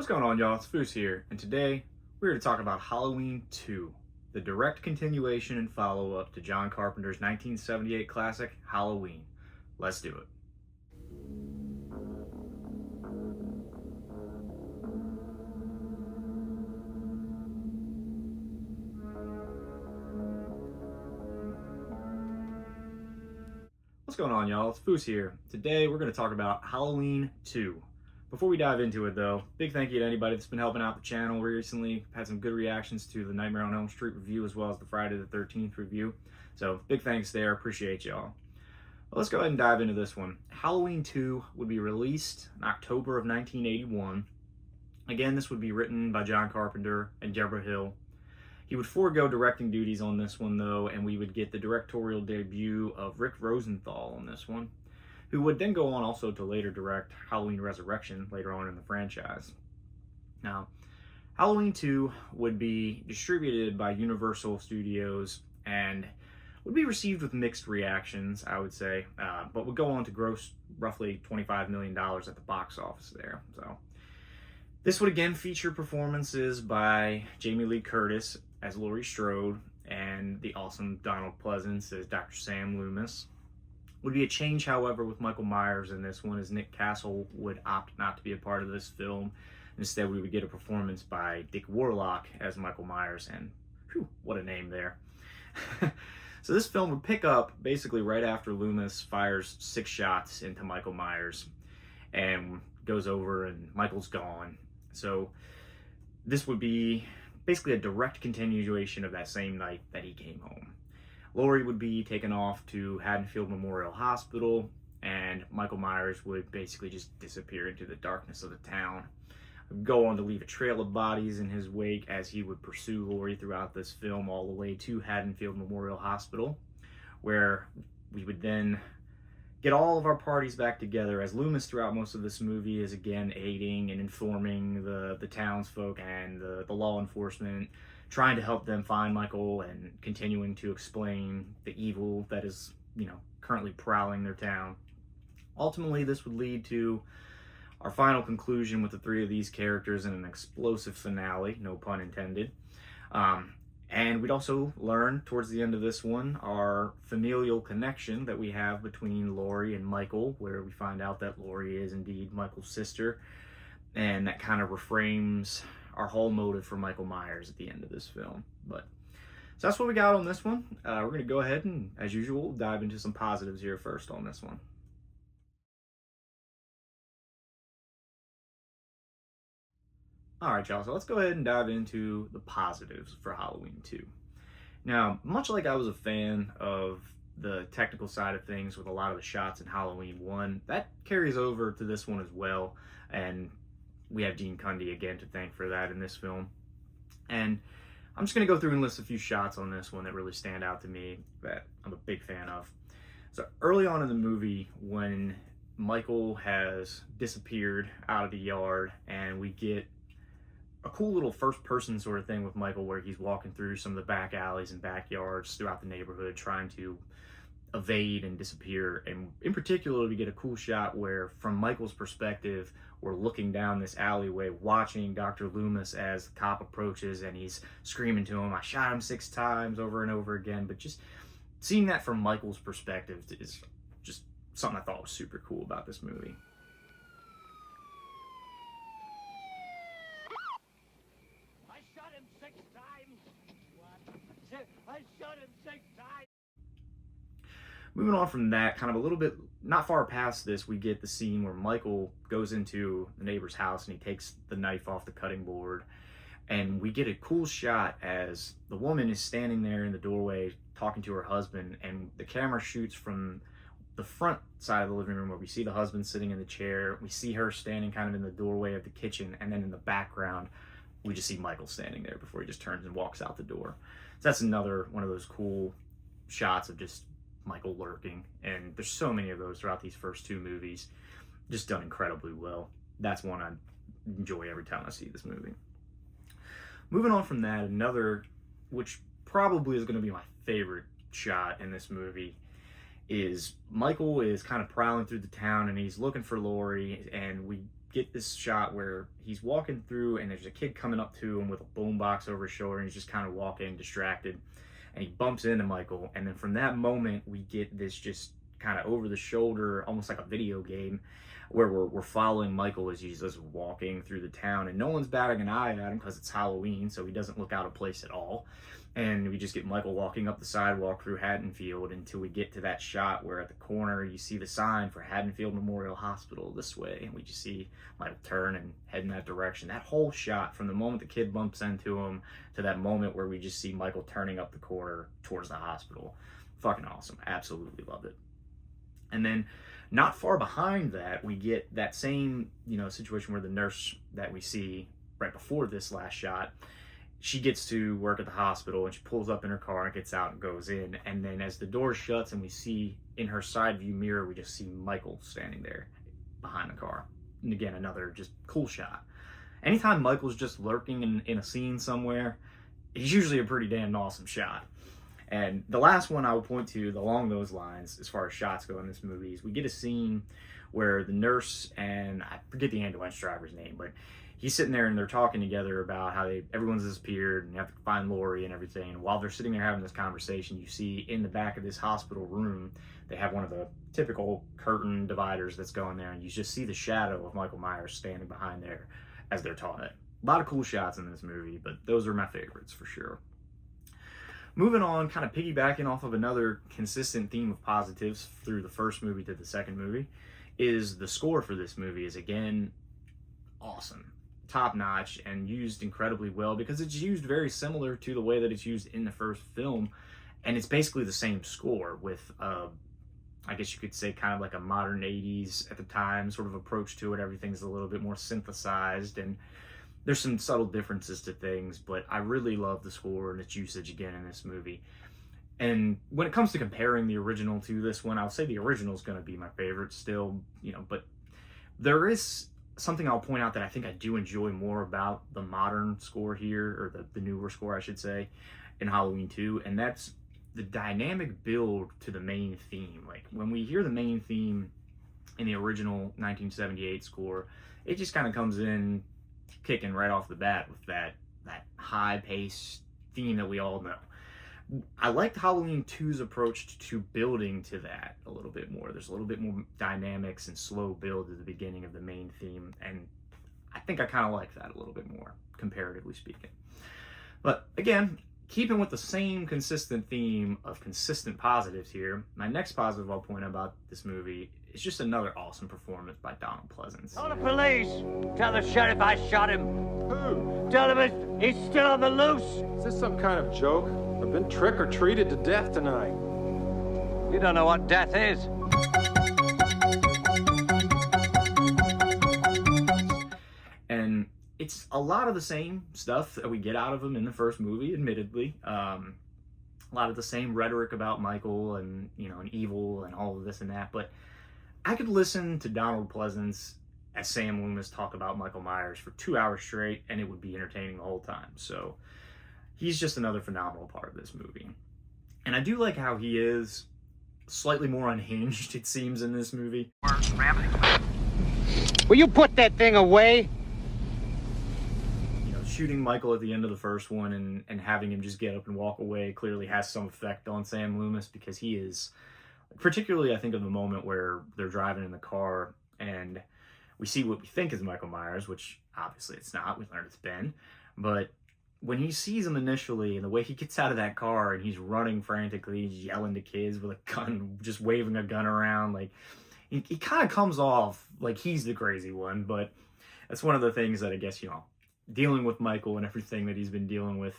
What's going on, y'all? It's Foose here, and today we're here to talk about Halloween 2, the direct continuation and follow-up to John Carpenter's 1978 classic, Halloween. Let's do it. What's going on, y'all? It's Foose here. Today we're going to talk about Halloween 2. Before we dive into it, though, big thank you to anybody that's been helping out the channel. We recently had some good reactions to the Nightmare on Elm Street review as well as the Friday the 13th review. So big thanks there. Appreciate y'all. Well, let's go ahead and dive into this one. Halloween 2 would be released in October of 1981. Again, this would be written by John Carpenter and Deborah Hill. He would forego directing duties on this one, though, and we would get the directorial debut of Rick Rosenthal on this one, who would then go on also to later direct Halloween Resurrection later on in the franchise. Now, Halloween 2 would be distributed by Universal Studios and would be received with mixed reactions, I would say, but would go on to gross roughly $25 million at the box office there. So, this would again feature performances by Jamie Lee Curtis as Laurie Strode and the awesome Donald Pleasence as Dr. Sam Loomis. Would be a change, however, with Michael Myers in this one, as Nick Castle would opt not to be a part of this film. Instead, we would get a performance by Dick Warlock as Michael Myers, and whew, what a name there. So this film would pick up basically right after Loomis fires 6 shots into Michael Myers and goes over and Michael's gone. So this would be basically a direct continuation of that same night that he came home. Laurie would be taken off to Haddonfield Memorial Hospital, and Michael Myers would basically just disappear into the darkness of the town. Go on to leave a trail of bodies in his wake as he would pursue Laurie throughout this film all the way to Haddonfield Memorial Hospital, where we would then get all of our parties back together, as Loomis throughout most of this movie is again aiding and informing the townsfolk and the law enforcement, trying to help them find Michael and continuing to explain the evil that is, currently prowling their town. Ultimately, this would lead to our final conclusion with the 3 of these characters in an explosive finale, no pun intended. And we'd also learn towards the end of this one our familial connection that we have between Laurie and Michael, where we find out that Laurie is indeed Michael's sister, and that kind of reframes our whole motive for Michael Myers at the end of this film. So that's what we got on this one. We're going to go ahead and, as usual, dive into some positives here first on this one. Alright, y'all, so let's go ahead and dive into the positives for Halloween 2. Now, much like I was a fan of the technical side of things with a lot of the shots in Halloween 1, that carries over to this one as well, and we have Gene Cundy again to thank for that in this film. And I'm just going to go through and list a few shots on this one that really stand out to me that I'm a big fan of. So early on in the movie, when Michael has disappeared out of the yard and we get a cool little first-person sort of thing with Michael where he's walking through some of the back alleys and backyards throughout the neighborhood trying to evade and disappear. And in particular, we get a cool shot where, from Michael's perspective, we're looking down this alleyway watching Dr. Loomis as the cop approaches and he's screaming to him, "I shot him 6 times," over and over again. But just seeing that from Michael's perspective is just something I thought was super cool about this movie. I shot him 6 times. Moving on from that, kind of a little bit, not far past this, we get the scene where Michael goes into the neighbor's house and he takes the knife off the cutting board. And we get a cool shot as the woman is standing there in the doorway talking to her husband, and the camera shoots from the front side of the living room where we see the husband sitting in the chair. We see her standing kind of in the doorway of the kitchen, and then in the background, we just see Michael standing there before he just turns and walks out the door. So that's another one of those cool shots of just Michael lurking, and there's so many of those throughout these first 2 movies, just done incredibly well. That's one I enjoy every time I see this movie. Moving on from that, another, which probably is going to be my favorite shot in this movie, is Michael is kind of prowling through the town and he's looking for Laurie, and we get this shot where he's walking through and there's a kid coming up to him with a boombox over his shoulder, and he's just kind of walking distracted, and he bumps into Michael. And then from that moment, we get this just kind of over the shoulder, almost like a video game, where we're following Michael as he's just walking through the town, and no one's batting an eye at him because it's Halloween, so he doesn't look out of place at all. And we just get Michael walking up the sidewalk through Haddonfield until we get to that shot where at the corner you see the sign for Haddonfield Memorial Hospital this way, and we just see Michael turn and head in that direction. That whole shot, from the moment the kid bumps into him to that moment where we just see Michael turning up the corner towards the hospital, fucking awesome. Absolutely loved it. And then not far behind that, we get that same, situation where the nurse that we see right before this last shot, she gets to work at the hospital, and she pulls up in her car and gets out and goes in. And then as the door shuts and we see in her side view mirror, we just see Michael standing there behind the car. And again, another just cool shot. Anytime Michael's just lurking in a scene somewhere, it's usually a pretty damn awesome shot. And the last one I will point to along those lines, as far as shots go in this movie, is we get a scene where the nurse, and I forget the ambulance driver's name, but he's sitting there and they're talking together about how everyone's disappeared and you have to find Lori and everything. And while they're sitting there having this conversation, you see in the back of this hospital room, they have one of the typical curtain dividers that's going there, and you just see the shadow of Michael Myers standing behind there as they're talking. A lot of cool shots in this movie, but those are my favorites for sure. Moving on, kind of piggybacking off of another consistent theme of positives through the first movie to the second movie, is the score for this movie is, again, awesome. Top notch and used incredibly well, because it's used very similar to the way that it's used in the first film, and it's basically the same score with I guess you could say kind of like a modern 80s at the time sort of approach to it. Everything's a little bit more synthesized, and there's some subtle differences to things, but I really love the score and its usage again in this movie. And when it comes to comparing the original to this one, I'll say the original is going to be my favorite still, but there is something I'll point out that I think I do enjoy more about the modern score here, or the newer score, I should say, in Halloween 2, and that's the dynamic build to the main theme. Like, when we hear the main theme in the original 1978 score, it just kind of comes in kicking right off the bat with that high-paced theme that we all know. I liked Halloween 2's approach to building to that a little bit more. There's a little bit more dynamics and slow build at the beginning of the main theme, and I think I kind of like that a little bit more, comparatively speaking. But again, keeping with the same consistent theme of consistent positives here, my next positive I'll point out about this movie is just another awesome performance by Donald Pleasence. Call the police. Tell the sheriff I shot him. Who? Tell him he's still on the loose. Is this some kind of joke? I've been trick-or-treated to death tonight. You don't know what death is. And it's a lot of the same stuff that we get out of him in the first movie, admittedly. A lot of the same rhetoric about Michael and, and evil and all of this and that. But I could listen to Donald Pleasence as Sam Loomis talk about Michael Myers for 2 hours straight, and it would be entertaining the whole time. So he's just another phenomenal part of this movie. And I do like how he is slightly more unhinged, it seems, in this movie. Will you put that thing away? Shooting Michael at the end of the first one and having him just get up and walk away clearly has some effect on Sam Loomis, because he is, particularly I think of the moment where they're driving in the car and we see what we think is Michael Myers, which obviously it's not. We learned it's Ben. But when he sees him initially and the way he gets out of that car and he's running frantically, he's yelling to kids with a gun, just waving a gun around, like he kind of comes off like he's the crazy one. But that's one of the things that I guess, dealing with Michael and everything that he's been dealing with,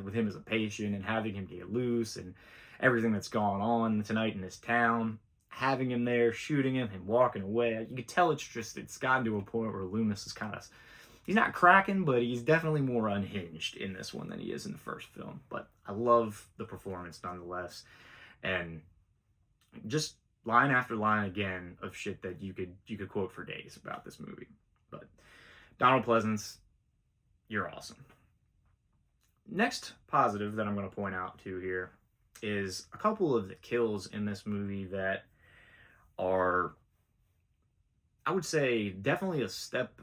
with him as a patient and having him get loose and everything that's gone on tonight in this town, having him there, shooting him, and walking away. You could tell it's gotten to a point where Loomis is he's not cracking, but he's definitely more unhinged in this one than he is in the first film. But I love the performance nonetheless. And just line after line again of shit that you could quote for days about this movie. But Donald Pleasence, you're awesome. Next positive that I'm going to point out to here is a couple of the kills in this movie that are I would say definitely a step,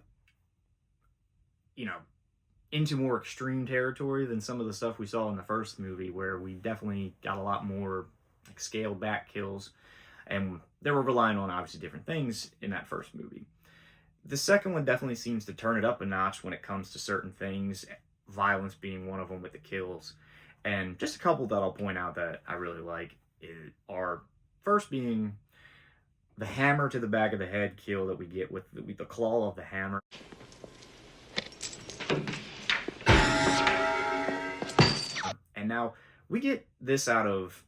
you know, into more extreme territory than some of the stuff we saw in the first movie, where we definitely got a lot more like scaled back kills, and they were relying on obviously different things in that first movie. The second one definitely seems to turn it up a notch when it comes to certain things, violence being one of them with the kills. And just a couple that I'll point out that I really like are first being the hammer to the back of the head kill that we get with the claw of the hammer. And now we get this out of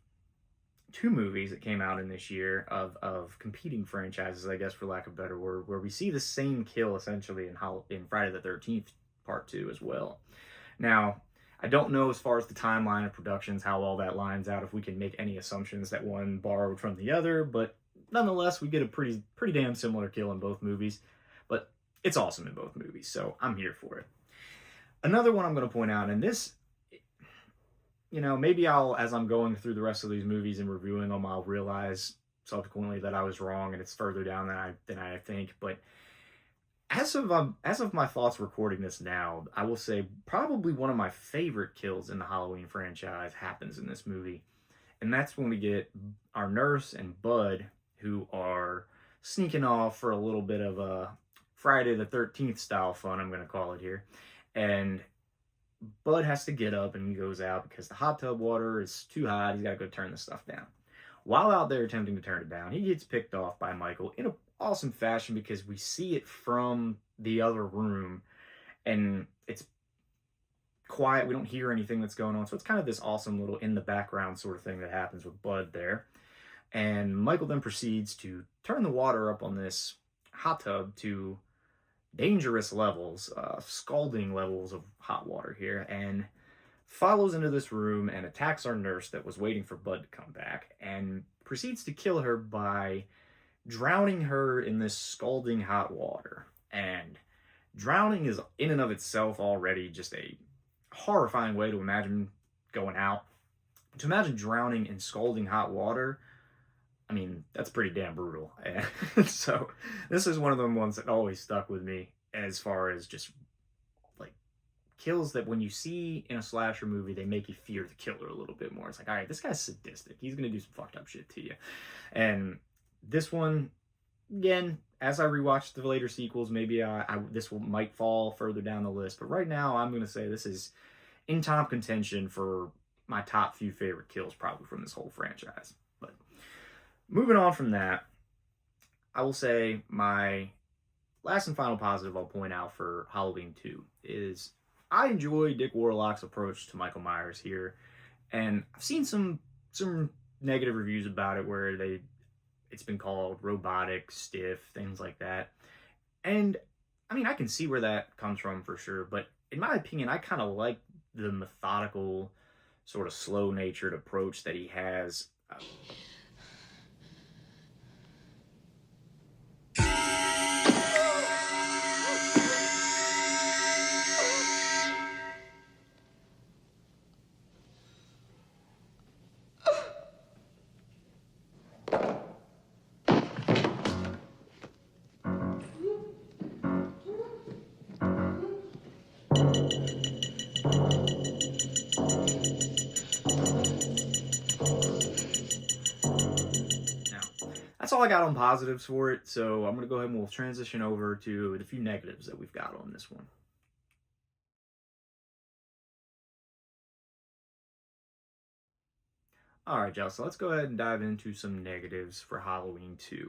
two movies that came out in this year of competing franchises, I guess, for lack of a better word, where we see the same kill essentially in Friday the 13th Part 2 as well. Now, I don't know as far as the timeline of productions how all that lines out, if we can make any assumptions that one borrowed from the other, but nonetheless, we get a pretty damn similar kill in both movies. But it's awesome in both movies, so I'm here for it. Another one I'm going to point out, and this, maybe I'll, as I'm going through the rest of these movies and reviewing them, I'll realize subsequently that I was wrong and it's further down than I think. But as of my thoughts recording this now, I will say probably one of my favorite kills in the Halloween franchise happens in this movie, and that's when we get our nurse and Bud, who are sneaking off for a little bit of a Friday the 13th style fun, I'm going to call it here. And Bud has to get up and he goes out because the hot tub water is too hot. He's got to go turn the stuff down. While out there attempting to turn it down, he gets picked off by Michael in an awesome fashion because we see it from the other room and it's quiet. We don't hear anything that's going on. So it's kind of this awesome little in the background sort of thing that happens with Bud there. And Michael then proceeds to turn the water up on this hot tub to dangerous levels, scalding levels of hot water here, and follows into this room and attacks our nurse that was waiting for Bud to come back, and proceeds to kill her by drowning her in this scalding hot water. And drowning is in and of itself already just a horrifying way to imagine going out. To imagine drowning in scalding hot water, I mean, that's pretty damn brutal. And so this is one of them ones that always stuck with me as far as just like kills that when you see in a slasher movie, they make you fear the killer a little bit more. It's like, all right, this guy's sadistic. He's going to do some fucked up shit to you. And this one, again, as I rewatch the later sequels, maybe this might fall further down the list. But right now, I'm going to say this is in top contention for my top few favorite kills probably from this whole franchise. But moving on from that, I will say my last and final positive I'll point out for Halloween 2 is I enjoy Dick Warlock's approach to Michael Myers here. And I've seen some negative reviews about it where it's been called robotic, stiff, things like that. And I mean, I can see where that comes from for sure. But in my opinion, I kind of like the methodical, sort of slow-natured approach that he has. That's all I got on positives for it, so I'm going to go ahead and we'll transition over to the few negatives that we've got on this one. Alright, y'all, so let's go ahead and dive into some negatives for Halloween 2.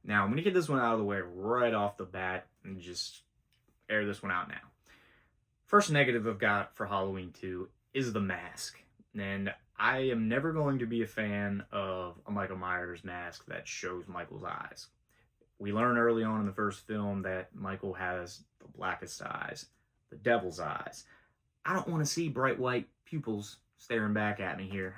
Now, I'm going to get this one out of the way right off the bat and just air this one out now. First negative I've got for Halloween 2 is the mask. And I am never going to be a fan of a Michael Myers mask that shows Michael's eyes. We learn early on in the first film that Michael has the blackest eyes, the devil's eyes. I don't want to see bright white pupils staring back at me here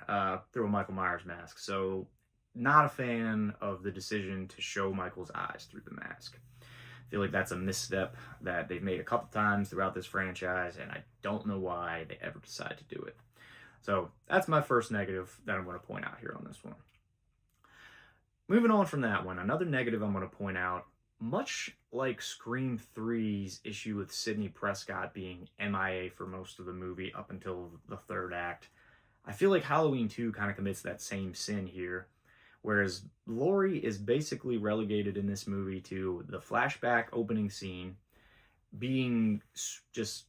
through a Michael Myers mask. So, not a fan of the decision to show Michael's eyes through the mask. I feel like that's a misstep that they've made a couple times throughout this franchise, and I don't know why they ever decide to do it. So that's my first negative that I'm going to point out here on this one. Moving on from that one, another negative I'm going to point out much like Scream 3's issue with Sidney Prescott being MIA for most of the movie up until the third act, I feel like Halloween 2 kind of commits that same sin here. Whereas Laurie is basically relegated in this movie to the flashback opening scene, being just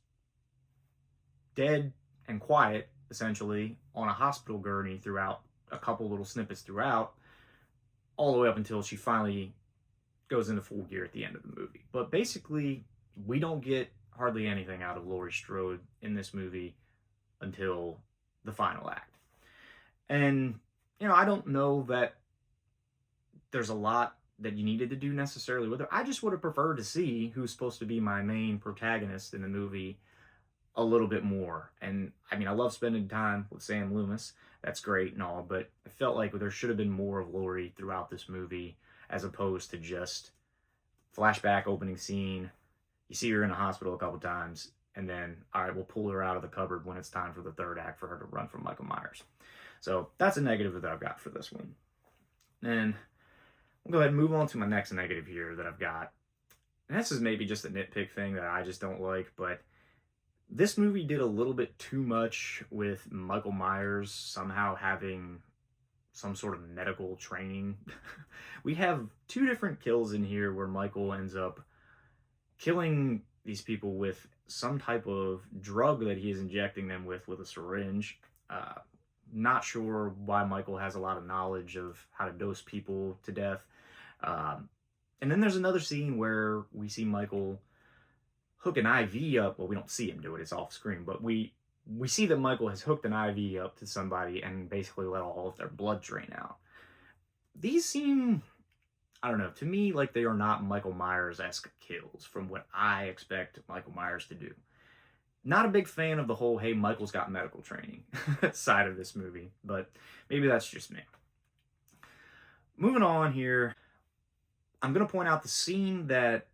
dead and quiet, essentially, on a hospital gurney throughout a couple little snippets throughout, all the way up until she finally goes into full gear at the end of the movie. But basically, we don't get hardly anything out of Laurie Strode in this movie until the final act. And, I don't know that there's a lot that you needed to do necessarily with her. I just would have preferred to see who's supposed to be my main protagonist in the movie a little bit more. And I mean, I love spending time with Sam Loomis. That's great and all, but I felt like there should have been more of Laurie throughout this movie as opposed to just flashback opening scene. You see her in the hospital a couple times, and then, all right, we'll pull her out of the cupboard when it's time for the third act for her to run from Michael Myers. So that's a negative that I've got for this one. And I'll go ahead and move on to my next negative here that I've got. And this is maybe just a nitpick thing that I just don't like, but this movie did a little bit too much with Michael Myers somehow having some sort of medical training. We have two different kills in here where Michael ends up killing these people with some type of drug that he is injecting them with a syringe. Not sure why Michael has a lot of knowledge of how to dose people to death. And then there's another scene where we see Michael hook an IV up. Well, we don't see him do it, it's off screen, but we see that Michael has hooked an IV up to somebody and basically let all of their blood drain out. These seem, I don't know, to me like they are not Michael Myers-esque kills from what I expect Michael Myers to do. Not a big fan of the whole, hey, Michael's got medical training side of this movie, but maybe that's just me. Moving on here, I'm going to point out the scene that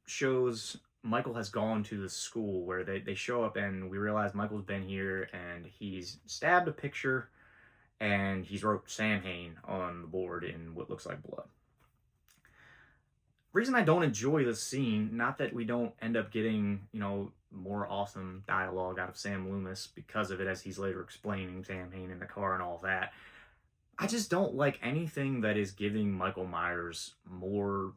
shows Michael has gone to the school where they show up and we realize Michael's been here and he's stabbed a picture and he's wrote Samhain on the board in what looks like blood. Reason I don't enjoy this scene, not that we don't end up getting, more awesome dialogue out of Sam Loomis because of it, as he's later explaining Samhain in the car and all that. I just don't like anything that is giving Michael Myers more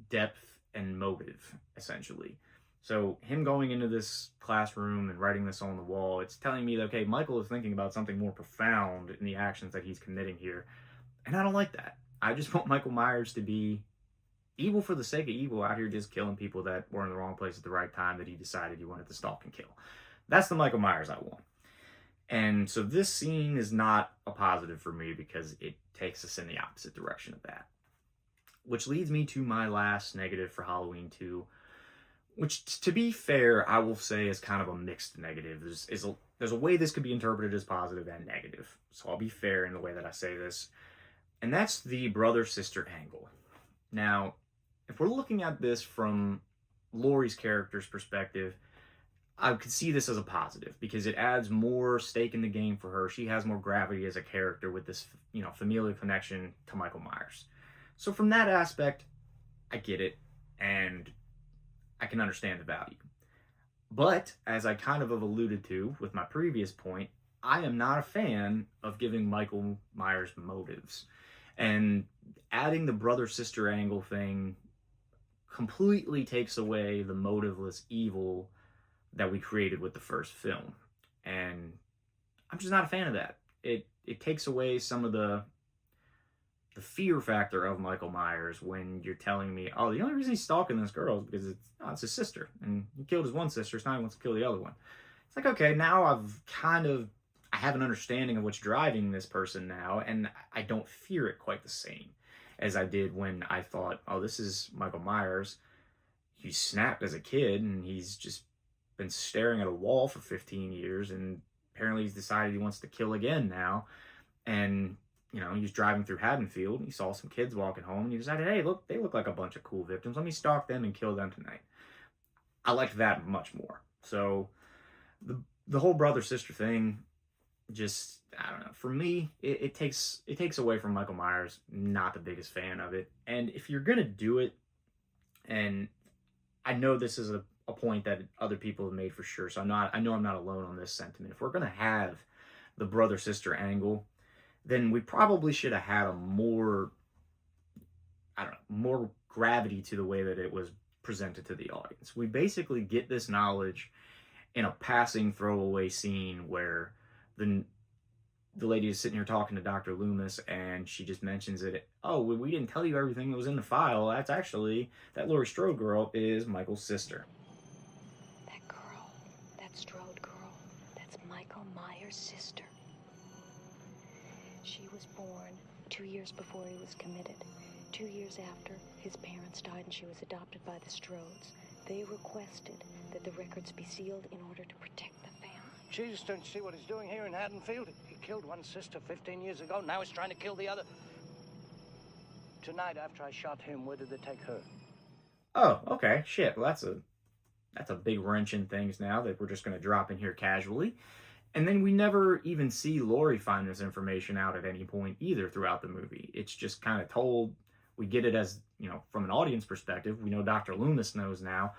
depth and motive, essentially. So him going into this classroom and writing this on the wall, it's telling me that, okay, Michael is thinking about something more profound in the actions that he's committing here. And I don't like that. I just want Michael Myers to be evil for the sake of evil, out here just killing people that were in the wrong place at the right time that he decided he wanted to stalk and kill. That's the Michael Myers I want. And so this scene is not a positive for me because it takes us in the opposite direction of that. Which leads me to my last negative for Halloween 2, which, to be fair, I will say is kind of a mixed negative. There's a way this could be interpreted as positive and negative. So I'll be fair in the way that I say this. And that's the brother-sister angle. Now, if we're looking at this from Laurie's character's perspective, I could see this as a positive because it adds more stake in the game for her. She has more gravity as a character with this, familial connection to Michael Myers. So from that aspect, I get it, and I can understand the value. But, as I kind of have alluded to with my previous point, I am not a fan of giving Michael Myers motives. And adding the brother-sister angle thing completely takes away the motiveless evil that we created with the first film. And I'm just not a fan of that. It takes away some of the fear factor of Michael Myers when you're telling me, oh, the only reason he's stalking this girl is because it's his sister. And he killed his one sister, so now he wants to kill the other one. It's like, okay, now I have an understanding of what's driving this person now, and I don't fear it quite the same as I did when I thought, oh, this is Michael Myers. He snapped as a kid, and he's just been staring at a wall for 15 years, and apparently he's decided he wants to kill again now. And, he was driving through Haddonfield, and he saw some kids walking home, and he decided, hey, look, they look like a bunch of cool victims. Let me stalk them and kill them tonight. I liked that much more. So the whole brother-sister thing, just, I don't know, for me, it takes away from Michael Myers. Not the biggest fan of it. And if you're gonna do it, And I know this is a point that other people have made for sure. So I know I'm not alone on this sentiment. If we're gonna have the brother sister angle, then we probably should have had a more, I don't know, more gravity to the way that it was presented to the audience. We basically get this knowledge in a passing throwaway scene where the lady is sitting here talking to Dr. Loomis, and she just mentions it. Oh, we didn't tell you everything that was in the file. That's actually, that Laurie Strode girl is Michael's sister. That girl, that Strode girl, that's Michael Myers' sister. She was born 2 years before he was committed. 2 years after, his parents died and she was adopted by the Strodes. They requested that the records be sealed in order to protect the family. She just don't see what he's doing here in Haddonfield. He killed one sister 15 years ago. Now he's trying to kill the other. Tonight, after I shot him, where did they take her? Oh, okay, shit. Well, that's a big wrench in things now that we're just going to drop in here casually. And then we never even see Laurie find this information out at any point either throughout the movie. It's just kind of told. We get it as, you know, from an audience perspective. We know Dr. Loomis knows now.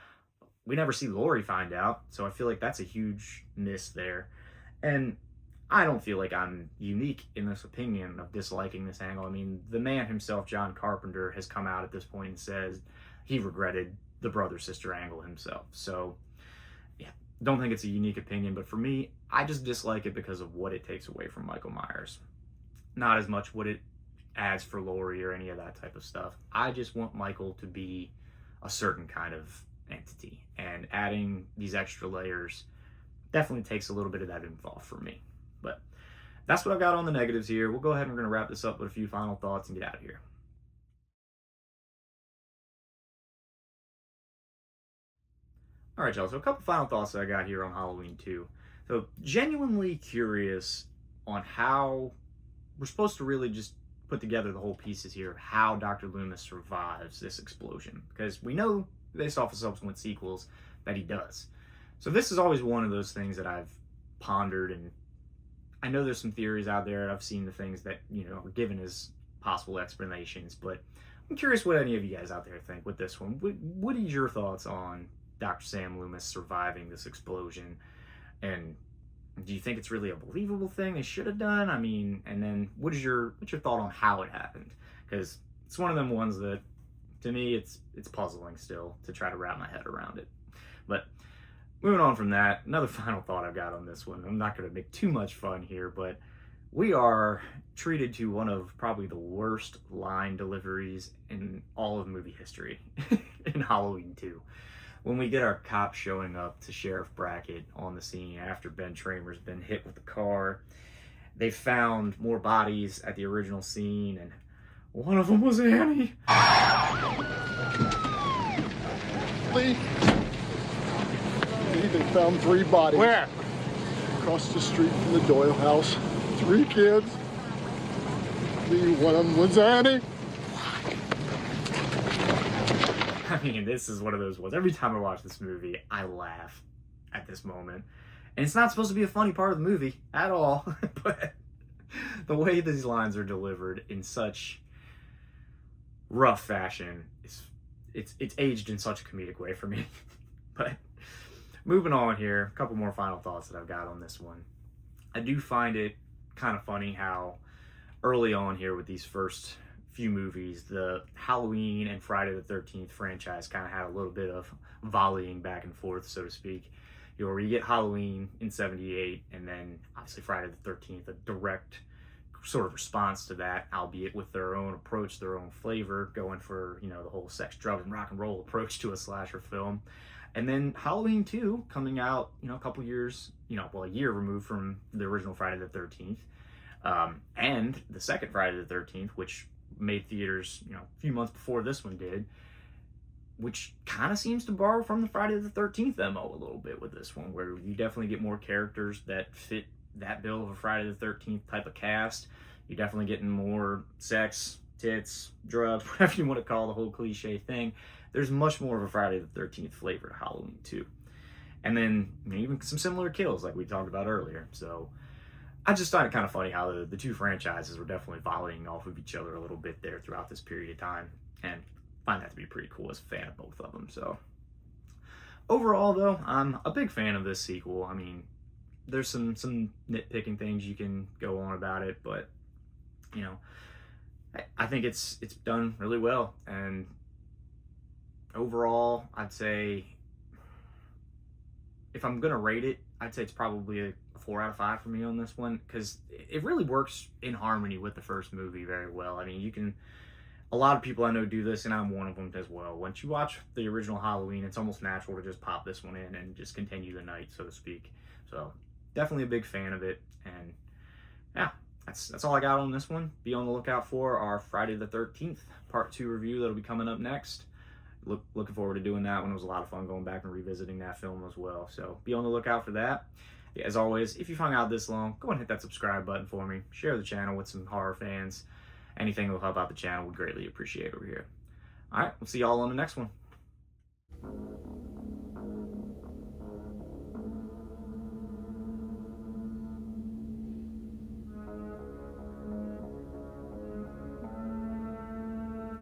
We never see Laurie find out. So I feel like that's a huge miss there. And I don't feel like I'm unique in this opinion of disliking this angle. I mean, the man himself, John Carpenter, has come out at this point and says he regretted the brother-sister angle himself. So, yeah, don't think it's a unique opinion. But for me, I just dislike it because of what it takes away from Michael Myers. Not as much what it adds for Laurie or any of that type of stuff. I just want Michael to be a certain kind of entity. And adding these extra layers definitely takes a little bit of that involved for me. But that's what I've got on the negatives here. We'll go ahead and we're going to wrap this up with a few final thoughts and get out of here. All right, y'all. So a couple final thoughts that I got here on Halloween 2. So genuinely curious on how we're supposed to really just put together the whole pieces here of how Dr. Loomis survives this explosion. Because we know, based off of subsequent sequels, that he does. So this is always one of those things that I've pondered, and I know there's some theories out there. I've seen the things that, you know, are given as possible explanations, but I'm curious what any of you guys out there think with this one. What are your thoughts on Dr. Sam Loomis surviving this explosion? And do you think it's really a believable thing they should have done? I mean, and then what's your thought on how it happened? Because it's one of them ones that, to me, it's puzzling still to try to wrap my head around it. But moving on from that, another final thought I've got on this one. I'm not going to make too much fun here, but we are treated to one of probably the worst line deliveries in all of movie history in Halloween 2. When we get our cop showing up to Sheriff Brackett on the scene after Ben Tramer's been hit with the car, they found more bodies at the original scene, and one of them was Annie. Lee, they found 3 bodies. Where? Across the street from the Doyle house. 3 kids. Lee, one of them was Annie. I mean, this is one of those ones. Every time I watch this movie, I laugh at this moment. And it's not supposed to be a funny part of the movie at all. But the way these lines are delivered in such rough fashion, it's aged in such a comedic way for me. But moving on here, a couple more final thoughts that I've got on this one. I do find it kind of funny how early on here with these first few movies, the Halloween and Friday the 13th franchise kind of had a little bit of volleying back and forth, so to speak. You know, where you get Halloween in 78, and then obviously Friday the 13th, a direct sort of response to that, albeit with their own approach, their own flavor, going for, you know, the whole sex, drugs, and rock and roll approach to a slasher film. And then Halloween 2 coming out, you know, a couple years, you know, well, a year removed from the original Friday the 13th. And the second Friday the 13th, which made theaters, you know, a few months before this one did, which kind of seems to borrow from the Friday the 13th MO a little bit with this one, where you definitely get more characters that fit that bill of a Friday the 13th type of cast. You're definitely getting more sex, tits, drugs, whatever you want to call the whole cliche thing. There's much more of a Friday the 13th flavor to Halloween 2. And then, you know, even some similar kills like we talked about earlier. So I just find it kind of funny how the two franchises were definitely volleying off of each other a little bit there throughout this period of time. And find that to be pretty cool as a fan of both of them. So overall, though, I'm a big fan of this sequel. I mean, there's some nitpicking things you can go on about it, but you know, I think it's done really well. And overall, I'd say if I'm gonna rate it, I'd say it's probably a 4 out of 5 for me on this one, because it really works in harmony with the first movie very well. I mean, a lot of people I know do this, and I'm one of them as well. Once you watch the original Halloween, it's almost natural to just pop this one in and just continue the night, so to speak. So definitely a big fan of it. And yeah, that's all I got on this one. Be on the lookout for our Friday the 13th part 2 review that'll be coming up next. Looking forward to doing that one. It was a lot of fun going back and revisiting that film as well. So be on the lookout for that. As always, if you've hung out this long, go and hit that subscribe button for me. Share the channel with some horror fans. Anything that will help out the channel, we'd greatly appreciate over here. All right, we'll see y'all on the next one.